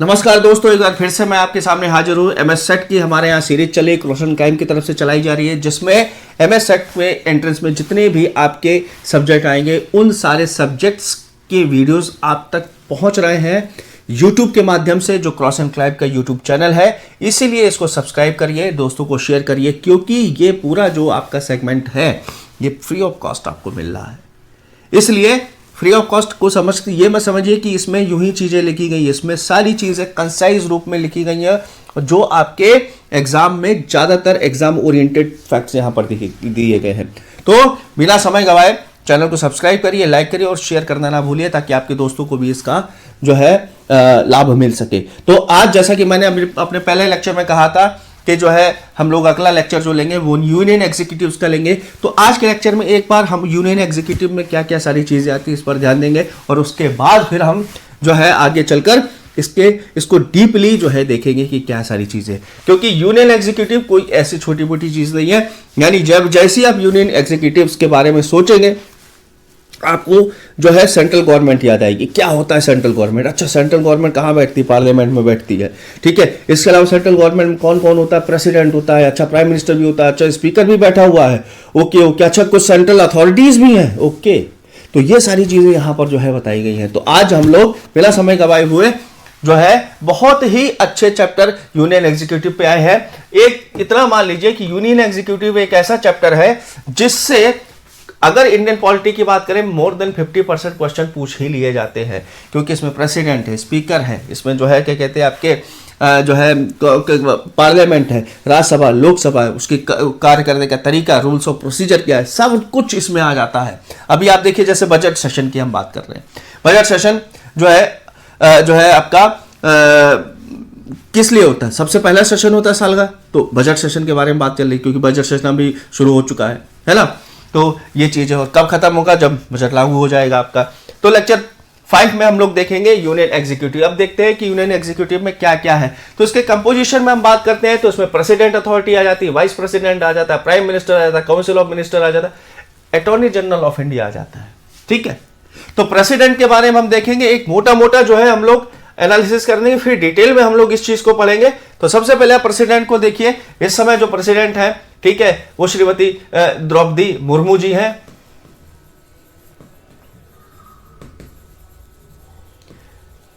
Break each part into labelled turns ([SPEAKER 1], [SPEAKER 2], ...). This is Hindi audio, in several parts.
[SPEAKER 1] नमस्कार दोस्तों, एक बार फिर से मैं आपके सामने हाजिर हूँ। एमएस सेट की हमारे यहाँ सीरीज चली, रोशन कायम की तरफ से चलाई जा रही है, जिसमें एमएस सेट में एंट्रेंस में जितने भी आपके सब्जेक्ट आएंगे उन सारे सब्जेक्ट्स के वीडियोस आप तक पहुँच रहे हैं यूट्यूब के माध्यम से, जो क्रॉस एंड क्लाइब का यूट्यूब चैनल है। इसीलिए इसको सब्सक्राइब करिए, दोस्तों को शेयर करिए, क्योंकि ये पूरा जो आपका सेगमेंट है ये फ्री ऑफ कॉस्ट आपको मिल रहा है। इसलिए फ्री ऑफ कॉस्ट को समझते ये मत समझिए कि इसमें यूं ही चीजें लिखी गई, इसमें सारी चीजें कंसाइज रूप में लिखी गई हैं, जो आपके एग्जाम में ज्यादातर एग्जाम ओरिएंटेड फैक्ट्स यहां पर दिए गए हैं। तो बिना समय गवाए चैनल को सब्सक्राइब करिए, लाइक करिए और शेयर करना ना भूलिए, ताकि आपके दोस्तों को भी इसका जो है लाभ मिल सके। तो आज जैसा कि मैंने अपने पहले लेक्चर में कहा था कि जो है हम लोग अगला लेक्चर जो लेंगे वो यूनियन एग्जीक्यूटिव्स का लेंगे। तो आज के लेक्चर में एक बार हम यूनियन एग्जीक्यूटिव में क्या क्या सारी चीजें आती है इस पर ध्यान देंगे, और उसके बाद फिर हम जो है आगे चलकर इसको डीपली जो है देखेंगे कि क्या सारी चीजें, क्योंकि यूनियन एग्जीक्यूटिव कोई ऐसी छोटी मोटी चीज नहीं है। यानी जैसे आप यूनियन एग्जीक्यूटिव्स के बारे में सोचेंगे आपको जो है सेंट्रल गवर्नमेंट याद आएगी। क्या होता है सेंट्रल गवर्नमेंट? अच्छा, सेंट्रल गवर्नमेंट कहाँ बैठती है? पार्लियामेंट में बैठती है, ठीक है। इसके अलावा सेंट्रल गवर्नमेंट में कौन कौन होता है? प्रेसिडेंट होता है, अच्छा प्राइम मिनिस्टर भी होता है, अच्छा स्पीकर भी बैठा हुआ है, ओके, अच्छा कुछ सेंट्रल अथॉरिटीज भी हैं, ओके। तो ये सारी चीजें यहाँ पर जो है बताई गई हैं। तो आज हम लोग बिना समय गवाए हुए जो है बहुत ही अच्छे चैप्टर यूनियन एग्जीक्यूटिव पे आए हैं। एक इतना मान लीजिए कि यूनियन एग्जीक्यूटिव एक ऐसा चैप्टर है जिससे अगर इंडियन पॉलिटी की बात करें मोर देन 50% क्वेश्चन पूछ ही लिए जाते हैं, क्योंकि इसमें प्रेसिडेंट है, स्पीकर है, इसमें जो है क्या कहते हैं आपके जो है पार्लियामेंट है, राज्यसभा, लोकसभा है, उसकी कार्य करने का तरीका, रूल्स ऑफ प्रोसीजर क्या है, सब कुछ इसमें आ जाता है। अभी आप देखिए जैसे बजट सेशन की हम बात कर रहे हैं। बजट सेशन जो है आपका किस लिए होता है? सबसे पहला सेशन होता है साल का, तो बजट सेशन के बारे में बात चल रही है, क्योंकि बजट सेशन अभी शुरू हो चुका है ना। तो ये चीजें, और कब खत्म होगा? जब बजट लागू हो जाएगा आपका। तो लेक्चर 5 में हम लोग देखेंगे यूनियन एग्जीक्यूटिव। अब देखते हैं कि यूनियन एग्जीक्यूटिव में क्या क्या है। तो इसके कंपोजिशन में हम बात करते हैं, तो इसमें प्रेसिडेंट अथॉरिटी आ जाती है, वाइस प्रेसिडेंट आ जाता है, प्राइम मिनिस्टर आ जाता है, काउंसिल ऑफ मिनिस्टर आ जाता है, अटॉर्नी जनरल ऑफ इंडिया आ जाता है, ठीक है। तो प्रेसिडेंट के बारे में हम देखेंगे, एक मोटा मोटा जो है हम लोग एनालिसिस करने, फिर डिटेल में हम लोग इस चीज को पढ़ेंगे। तो सबसे पहले प्रेसिडेंट को देखिए। इस समय जो प्रेसिडेंट है, ठीक है, वो श्रीमती द्रौपदी मुर्मू जी हैं,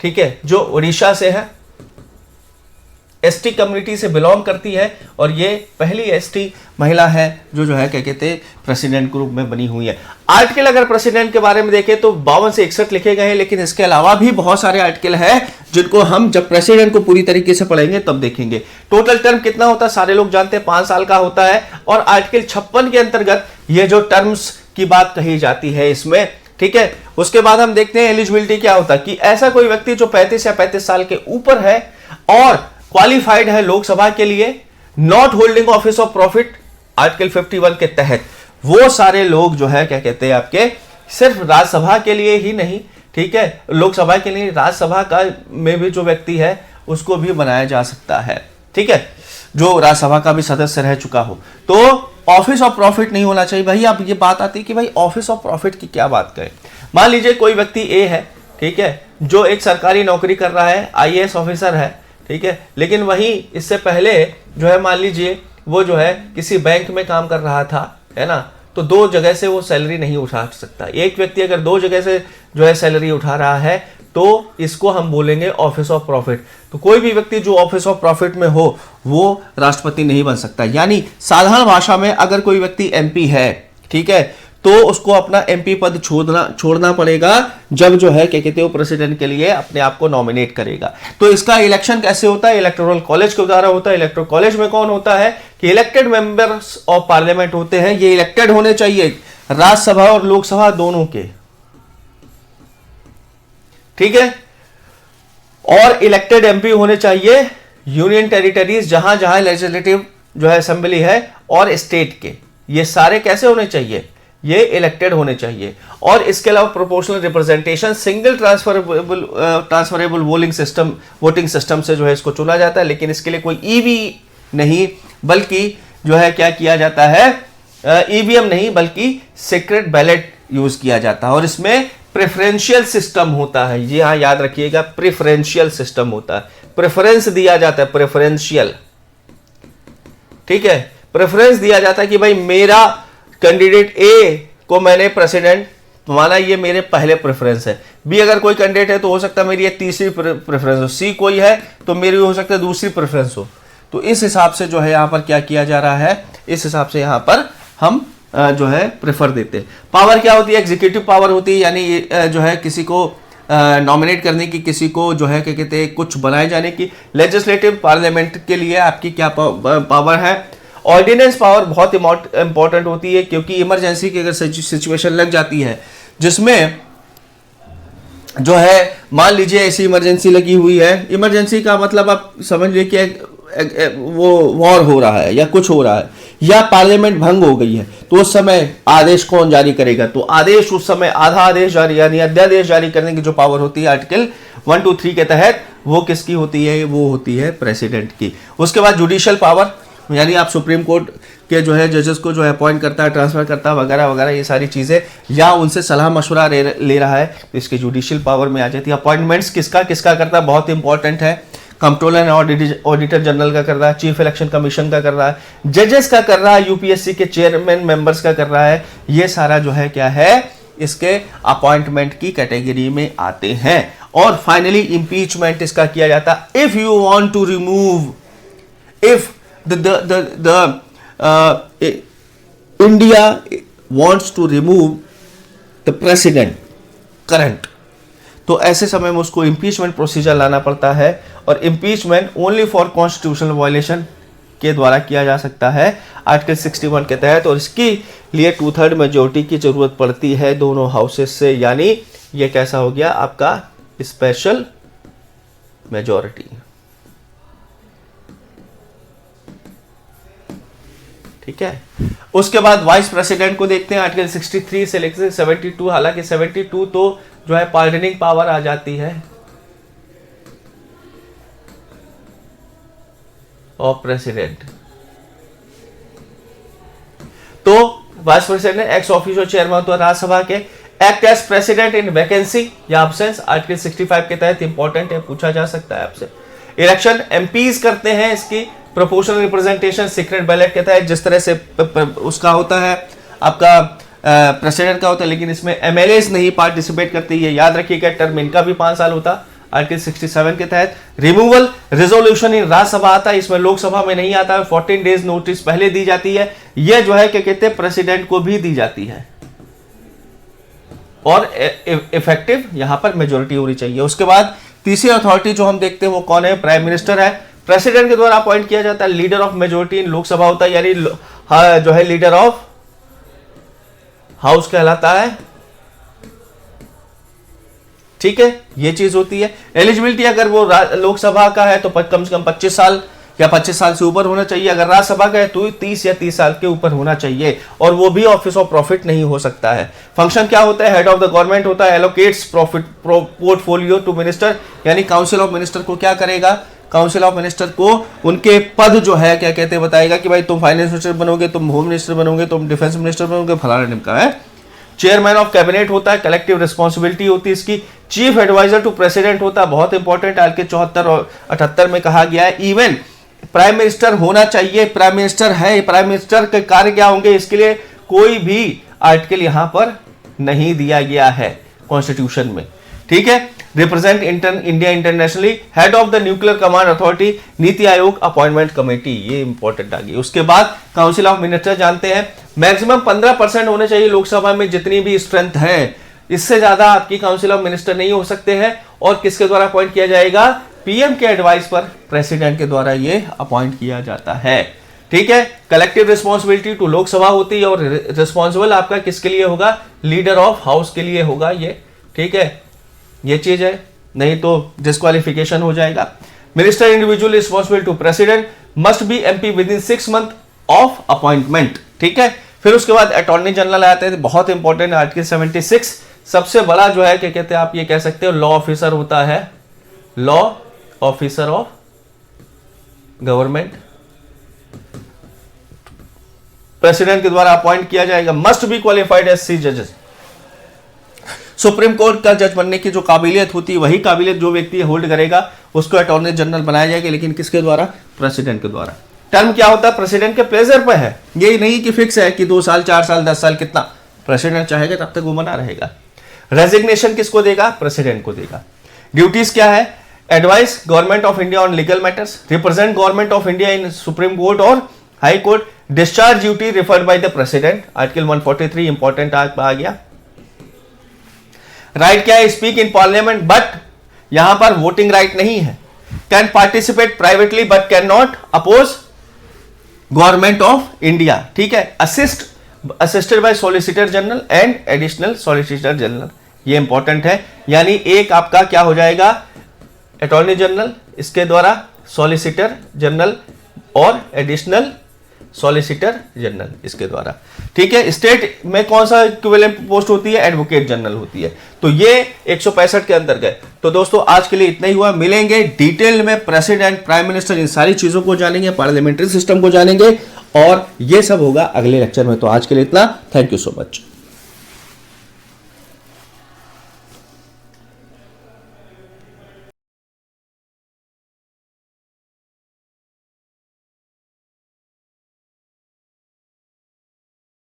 [SPEAKER 1] ठीक है, जो उड़ीसा से है, एसटी कम्युनिटी से बिलोंग करती है, और ये पहली एसटी महिला है जो है क्या कहते हैं प्रेसिडेंट के रूप में बनी हुई है। आर्टिकल अगर प्रेसिडेंट के बारे में देखें तो 52 से 61 लिखे गए हैं, लेकिन इसके अलावा भी बहुत सारे आर्टिकल हैं जिनको हम जब प्रेसिडेंट को पूरी तरीके से पढ़ेंगे तब देखेंगे। टोटल टर्म कितना होता है सारे लोग जानते हैं, 5 साल का होता है, और आर्टिकल 56 के अंतर्गत ये जो टर्म्स की बात कही जाती है इसमें, ठीक है। उसके बाद हम देखते हैं एलिजिबिलिटी क्या होता है, कि ऐसा कोई व्यक्ति जो 35 या 35 साल के ऊपर है और क्वालिफाइड है लोकसभा के लिए, not holding office of profit article 51 के तहत, वो सारे लोग जो है क्या कहते हैं आपके सिर्फ राज्यसभा के लिए ही नहीं, ठीक है, लोकसभा के लिए, राज्यसभा का में भी जो व्यक्ति है उसको भी बनाया जा सकता है, ठीक है, जो राज्यसभा का भी सदस्य रह चुका हो। तो ऑफिस ऑफ प्रॉफिट नहीं होना चाहिए। भाई अब ये बात आती है कि भाई ऑफिस ऑफ प्रॉफिट की क्या बात करें। मान लीजिए कोई व्यक्ति ए है, ठीक है, जो एक सरकारी नौकरी कर रहा है, IAS ऑफिसर है, ठीक है, लेकिन वहीं इससे पहले जो है मान लीजिए वो जो है किसी बैंक में काम कर रहा था, है ना, तो 2 जगह से वो सैलरी नहीं उठा सकता। एक व्यक्ति अगर 2 जगह से जो है सैलरी उठा रहा है तो इसको हम बोलेंगे ऑफिस ऑफ प्रॉफिट। तो कोई भी व्यक्ति जो ऑफिस ऑफ प्रॉफिट में हो वो राष्ट्रपति नहीं बन सकता। यानी साधारण भाषा में अगर कोई व्यक्ति MP है, ठीक है, तो उसको अपना MP पद छोड़ना पड़ेगा जब जो है क्या कहते हैं वो प्रेसिडेंट के लिए अपने आप को नॉमिनेट करेगा। तो इसका इलेक्शन कैसे होता है? इलेक्टोरल कॉलेज के द्वारा होता है। इलेक्टोरल कॉलेज में कौन होता है कि इलेक्टेड मेंबर्स ऑफ पार्लियामेंट होते हैं। ये इलेक्टेड होने चाहिए राज्यसभा और लोकसभा दोनों के, ठीक है, और इलेक्टेड MP होने चाहिए यूनियन टेरिटरीज, जहां जहां लेजिस्लेटिव जो है असेंबली है, और स्टेट के। ये सारे कैसे होने चाहिए? ये इलेक्टेड होने चाहिए। और इसके अलावा proportional representation, single transferable voting system से जो है इसको चुना जाता है, लेकिन इसके लिए कोई EV नहीं, बल्कि जो है क्या किया जाता है, EVM नहीं बल्कि सीक्रेट बैलेट यूज किया जाता है। और इसमें प्रेफरेंशियल सिस्टम होता है, ये यहां याद रखिएगा, प्रेफरेंशियल सिस्टम होता है, प्रेफरेंस दिया जाता है, प्रेफरेंशियल, ठीक है, प्रेफरेंस दिया जाता है कि भाई मेरा कैंडिडेट ए को मैंने प्रेसिडेंट माना, ये मेरे पहले प्रेफरेंस है, बी अगर कोई कैंडिडेट है तो हो सकता है मेरी ये तीसरी प्रेफरेंस हो, सी कोई है तो मेरी हो सकता है दूसरी प्रेफरेंस हो। तो इस हिसाब से जो है यहाँ पर क्या किया जा रहा है, इस हिसाब से यहाँ पर हम जो है प्रेफर देते हैं। पावर क्या होती है, एग्जीक्यूटिव पावर होती है, यानी जो है किसी को नॉमिनेट करने की, किसी को जो है क्या कहते हैं कुछ बनाए जाने की। लेजिस्लेटिव पार्लियामेंट के लिए आपकी क्या पावर है। ऑर्डिनेंस पावर बहुत इंपॉर्टेंट होती है, क्योंकि इमरजेंसी की अगर सिचुएशन लग जाती है जिसमें जो है मान लीजिए ऐसी इमरजेंसी लगी हुई है, इमरजेंसी का मतलब आप समझ लीजिए कि वो वॉर हो रहा है या कुछ हो रहा है या पार्लियामेंट भंग हो गई है, तो उस समय आदेश कौन जारी करेगा, तो आदेश उस समय आधा आदेश जारी यानी अध्यादेश जारी करने की जो पावर होती है आर्टिकल 123 के तहत, वो किसकी होती है, वो होती है प्रेसिडेंट की। उसके बाद जुडिशियल पावर, यानी आप सुप्रीम कोर्ट के जो है जजेस को जो है अपॉइंट करता है, ट्रांसफर करता है वगैरह वगैरह, ये सारी चीजें, या उनसे सलाह मशवरा ले रहा है तो इसकी जुडिशियल पावर में आ जाती है। अपॉइंटमेंट्स किसका किसका करता है, बहुत इंपॉर्टेंट है, कंट्रोलर एंड ऑडिटर जनरल का कर रहा है, चीफ इलेक्शन कमीशन का कर रहा है, जजेस का कर रहा है, यूपीएससी के चेयरमैन मेंबर्स का कर रहा है, ये सारा जो है क्या है, इसके अपॉइंटमेंट की कैटेगरी में आते हैं। और फाइनली इंपीचमेंट इसका किया जाता है, if you want to remove, if India wants to remove the president current, तो ऐसे समय में उसको इम्पीचमेंट प्रोसीजर लाना पड़ता है, और impeachment only for constitutional violation के द्वारा किया जा सकता है आर्टिकल 61 के तहत, और इसके लिए 2/3 मेजोरिटी की जरूरत पड़ती है दोनों हाउसेस से, यानी ये कैसा हो गया आपका स्पेशल मेजोरिटी, ठीक है। उसके बाद वाइस प्रेसिडेंट को देखते हैं, आर्टिकल 63 से लेकर 72, हालांकि 72 तो जो है पार्डनिंग पावर आ जाती है ऑफ प्रेसिडेंट, तो vice president ex officio chairman तो राज्यसभा के, act as president in vacancy या एब्सेंस, आर्टिकल 65 के तहत इंपॉर्टेंट है, पूछा जा सकता है आपसे। इलेक्शन एमपीज करते हैं, इसकी प्रोपोर्शनल रिप्रेजेंटेशन सीक्रेट बैलेट के तहत, जिस तरह से उसका होता है आपका प्रेसिडेंट का होता है, लेकिन इसमें एमएलएस नहीं पार्टिसिपेट करते, ये याद रखिएगा, टर्म इनका भी 5 साल होता आर्टिकल 67 के तहत। रिमूवल रेजोल्यूशन इन राज्यसभा आता है, इसमें लोकसभा में नहीं आता है, 14 डेज नोटिस पहले दी जाती है, यह जो है क्या कहते हैं प्रेसिडेंट को भी दी जाती है, और इफेक्टिव यहां पर मेजोरिटी होनी चाहिए। उसके बाद तीसरी अथॉरिटी जो हम देखते हैं वो कौन है, प्राइम मिनिस्टर है, प्रेसिडेंट के द्वारा अपॉइंट किया जाता है, leader of majority in Lok Sabha होता है, यानी जो है लीडर ऑफ हाउस कहलाता है, ठीक है, ये चीज होती है। एलिजिबिलिटी अगर वो लोकसभा का है तो कम से कम 25 साल या 25 साल से ऊपर होना चाहिए, अगर राज्यसभा का है तो 30 या 30 साल के ऊपर होना चाहिए, और वो भी ऑफिस ऑफ प्रॉफिट नहीं हो सकता है। फंक्शन क्या होता है, हेड ऑफ द गवर्नमेंट होता है, allocates profit portfolio to minister, यानी काउंसिल ऑफ मिनिस्टर को क्या करेगा, काउंसिल ऑफ मिनिस्टर को उनके पद जो है क्या कहते हैं बताएगा कि भाई तुम फाइनेंस मिनिस्टर बनोगे, तुम होम मिनिस्टर बनोगे, तुम डिफेंस मिनिस्टर बनोगे, फलाना ढिमका है। चेयरमैन ऑफ कैबिनेट होता है, कलेक्टिव रिस्पॉन्सिबिलिटी होती है इसकी। चीफ एडवाइजर टू प्रेसिडेंट होता है, बहुत इंपॉर्टेंट, आर्टिकल 74 और 78 में कहा गया है। इवन प्राइम मिनिस्टर होना चाहिए, प्राइम मिनिस्टर है, प्राइम मिनिस्टर के कार्य क्या होंगे, इसके लिए कोई भी आर्टिकल यहां पर नहीं दिया गया है कॉन्स्टिट्यूशन में, ठीक है। Represent India internationally, head of the nuclear command authority, NITI Aayog appointment committee, ये इंपॉर्टेंट आ गई। उसके बाद काउंसिल ऑफ मिनिस्टर जानते हैं, मैक्सिमम 15% होने चाहिए लोकसभा में जितनी भी स्ट्रेंथ है, इससे ज्यादा आपकी काउंसिल ऑफ मिनिस्टर नहीं हो सकते हैं। और किसके द्वारा अपॉइंट किया जाएगा, पीएम के एडवाइस पर प्रेसिडेंट के द्वारा ये अपॉइंट किया जाता है, ठीक है। कलेक्टिव रिस्पॉन्सिबिलिटी टू लोकसभा होती है, और रिस्पॉन्सिबल आपका किसके लिए होगा, लीडर ऑफ हाउस के लिए होगा ये, ठीक है, ये चीज है, नहीं तो डिस्क्वालिफिकेशन हो जाएगा। Minister individual responsible to president, must be MP within 6 month of appointment, ठीक है। फिर उसके बाद अटॉर्नी जनरल आते हैं, बहुत इंपॉर्टेंट, आर्टिकल 76 सबसे बड़ा जो है क्या कहते हैं आप ये कह सकते हो लॉ ऑफिसर होता है, law officer of government, president के द्वारा अपॉइंट किया जाएगा। मस्ट बी क्वालिफाइड एज 6 जजेस, सुप्रीम कोर्ट का जज बनने की जो काबिलियत होती है, वही काबिलियत जो व्यक्ति होल्ड करेगा उसको अटॉर्नी जनरल बनाया जाएगा, लेकिन किसके द्वारा? प्रेसिडेंट के द्वारा। टर्म क्या होता है? प्रेसिडेंट के प्लेजर पर है, यही नहीं कि फिक्स है कि 2 साल 4 साल 10 साल, कितना प्रेसिडेंट चाहेगा तब तक वो बना रहेगा। रेजिग्नेशन किसको देगा? प्रेसिडेंट को देगा। ड्यूटीज क्या है? Advise government of India on legal matters, represent government of India in supreme court और high court, discharge duty referred by the president, article 143 important आ गया। राइट क्या है? स्पीक इन पार्लियामेंट, बट यहां पर वोटिंग राइट नहीं है। Can participate privately but can not oppose government of India, ठीक है। Assisted by solicitor general and additional solicitor general, ये इंपॉर्टेंट है। यानी एक आपका क्या हो जाएगा? अटॉर्नी जनरल, इसके द्वारा सॉलिसिटर जनरल और एडिशनल सॉलिसिटर जनरल इसके द्वारा, ठीक है। स्टेट में कौन सा इक्विवेलेंट पोस्ट होती है? एडवोकेट जनरल होती है। तो ये 165 के अंदर गए। तो दोस्तों आज के लिए इतना ही हुआ, मिलेंगे डिटेल में प्रेसिडेंट, प्राइम मिनिस्टर, इन सारी चीजों को जानेंगे, पार्लियामेंट्री सिस्टम को जानेंगे, और ये सब होगा अगले लेक्चर में। तो आज के लिए इतना, थैंक यू सो मच।